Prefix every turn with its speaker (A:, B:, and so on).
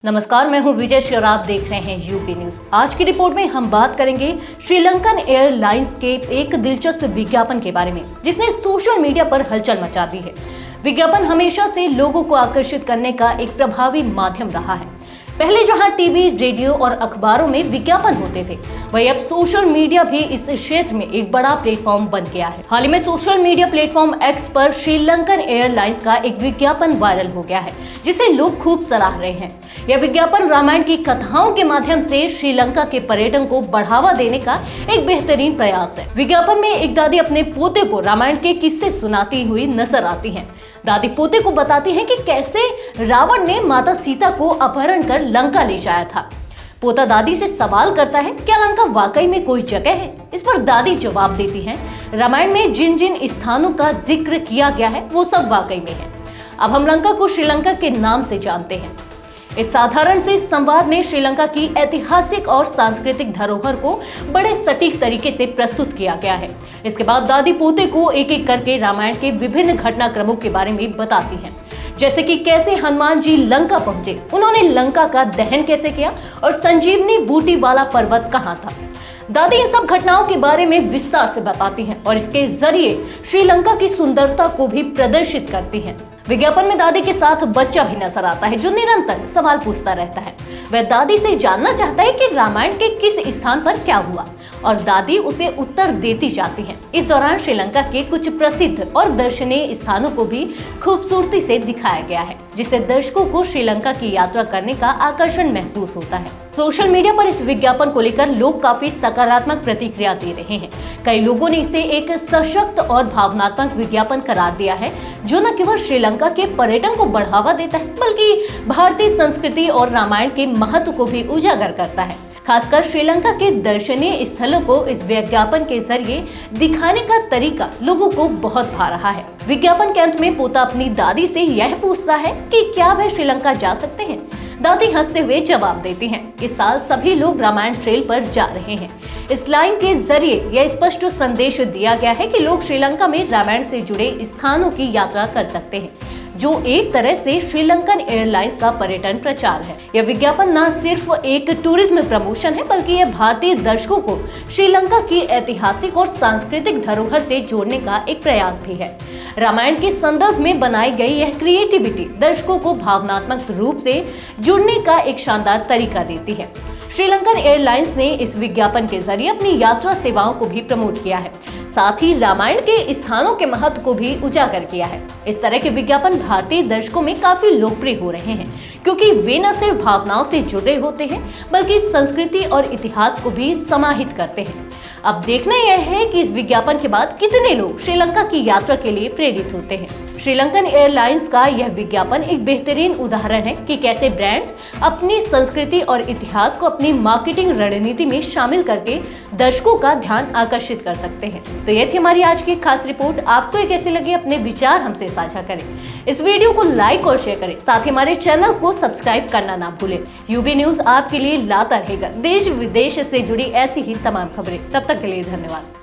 A: नमस्कार, मैं हूं विजय शेर। आप देख रहे हैं यूपी न्यूज। आज की रिपोर्ट में हम बात करेंगे श्रीलंकन एयरलाइंस के एक दिलचस्प विज्ञापन के बारे में, जिसने सोशल मीडिया पर हलचल मचा दी है। विज्ञापन हमेशा से लोगों को आकर्षित करने का एक प्रभावी माध्यम रहा है। पहले जहां टीवी, रेडियो और अखबारों में विज्ञापन होते थे, वहीं अब सोशल मीडिया भी इस क्षेत्र में एक बड़ा प्लेटफॉर्म बन गया है। हाल ही में सोशल मीडिया प्लेटफॉर्म एक्स पर श्रीलंकन एयरलाइंस का एक विज्ञापन वायरल हो गया है, जिसे लोग खूब सराह रहे हैं। यह विज्ञापन रामायण की कथाओं के माध्यम से श्रीलंका के पर्यटन को बढ़ावा देने का एक बेहतरीन प्रयास है। विज्ञापन में एक दादी अपने पोते को रामायण के किस्से सुनाती हुई नजर आती हैं। दादी पोते को बताती हैं कि कैसे रावण ने माता सीता को अपहरण कर लंका ले जाया था। पोता दादी से सवाल करता है, क्या लंका वाकई में कोई जगह है? इस पर दादी जवाब देती हैं, रामायण में जिन जिन स्थानों का जिक्र किया गया है वो सब वाकई में है। अब हम लंका को श्रीलंका के नाम से जानते हैं। इस साधारण से संवाद में श्रीलंका की ऐतिहासिक और सांस्कृतिक धरोहर को बड़े सटीक तरीके से प्रस्तुत किया गया है। इसके बाद दादी पोते को एक एक करके रामायण के विभिन्न घटनाक्रमों के बारे में बताती हैं, जैसे कि कैसे हनुमान जी लंका पहुंचे, उन्होंने लंका का दहन कैसे किया और संजीवनी बूटी वाला पर्वत कहाँ था। दादी इन सब घटनाओं के बारे में विस्तार से बताती हैं और इसके जरिए श्रीलंका की सुंदरता को भी प्रदर्शित करती हैं। विज्ञापन में दादी के साथ बच्चा भी नजर आता है, जो निरंतर सवाल पूछता रहता है। वह दादी से जानना चाहता है कि रामायण के किस स्थान पर क्या हुआ, और दादी उसे उत्तर देती जाती हैं। इस दौरान श्रीलंका के कुछ प्रसिद्ध और दर्शनीय स्थानों को भी खूबसूरती से दिखाया गया है, जिससे दर्शकों को श्रीलंका की यात्रा करने का आकर्षण महसूस होता है। सोशल मीडिया पर इस विज्ञापन को लेकर लोग काफी सकारात्मक प्रतिक्रिया दे रहे हैं। कई लोगों ने इसे एक सशक्त और भावनात्मक विज्ञापन करार दिया है, जो न केवल श्रीलंका के पर्यटन को बढ़ावा देता है, बल्कि भारतीय संस्कृति और रामायण के महत्व को भी उजागर करता है। खासकर श्रीलंका के दर्शनीय स्थलों को इस विज्ञापन के जरिए दिखाने का तरीका लोगों को बहुत भा रहा है। विज्ञापन के अंत में पोता अपनी दादी से यह पूछता है कि क्या वह श्रीलंका जा सकते हैं। दादी हंसते हुए जवाब देती हैं, इस साल सभी लोग रामायण ट्रेल पर जा रहे हैं। इस लाइन के जरिए यह स्पष्ट संदेश दिया गया है कि लोग श्रीलंका में रामायण से जुड़े स्थानों की यात्रा कर सकते हैं, जो एक तरह से श्रीलंकन एयरलाइंस का पर्यटन प्रचार है। यह विज्ञापन न सिर्फ एक टूरिज्म प्रमोशन है, बल्कि यह भारतीय दर्शकों को श्रीलंका की ऐतिहासिक और सांस्कृतिक धरोहर से जोड़ने का एक प्रयास भी है। रामायण के संदर्भ में बनाई गई यह क्रिएटिविटी दर्शकों को भावनात्मक रूप से जुड़ने का एक शानदार तरीका देती है। श्रीलंकन एयरलाइंस ने इस विज्ञापन के जरिए अपनी यात्रा सेवाओं को भी प्रमोट किया है, साथ ही रामायण के स्थानों के महत्व को भी उजागर किया है। इस तरह के विज्ञापन भारतीय दर्शकों में काफी लोकप्रिय हो रहे हैं, क्योंकि वे न सिर्फ भावनाओं से जुड़े होते हैं, बल्कि संस्कृति और इतिहास को भी समाहित करते हैं। अब देखना यह है कि इस विज्ञापन के बाद कितने लोग श्रीलंका की यात्रा के लिए प्रेरित होते हैं। श्रीलंकन एयरलाइंस का यह विज्ञापन एक बेहतरीन उदाहरण है कि कैसे ब्रांड्स अपनी संस्कृति और इतिहास को अपनी मार्केटिंग रणनीति में शामिल करके दर्शकों का ध्यान आकर्षित कर सकते हैं। तो यह थी हमारी आज की खास रिपोर्ट। आपको ये कैसी लगी, अपने विचार हमसे साझा करें। इस वीडियो को लाइक और शेयर करें, साथ ही हमारे चैनल को सब्सक्राइब करना ना भूलें। यूपी न्यूज आपके लिए लाता रहेगा देश विदेश से जुड़ी ऐसी ही तमाम खबरें। तब तक के लिए धन्यवाद।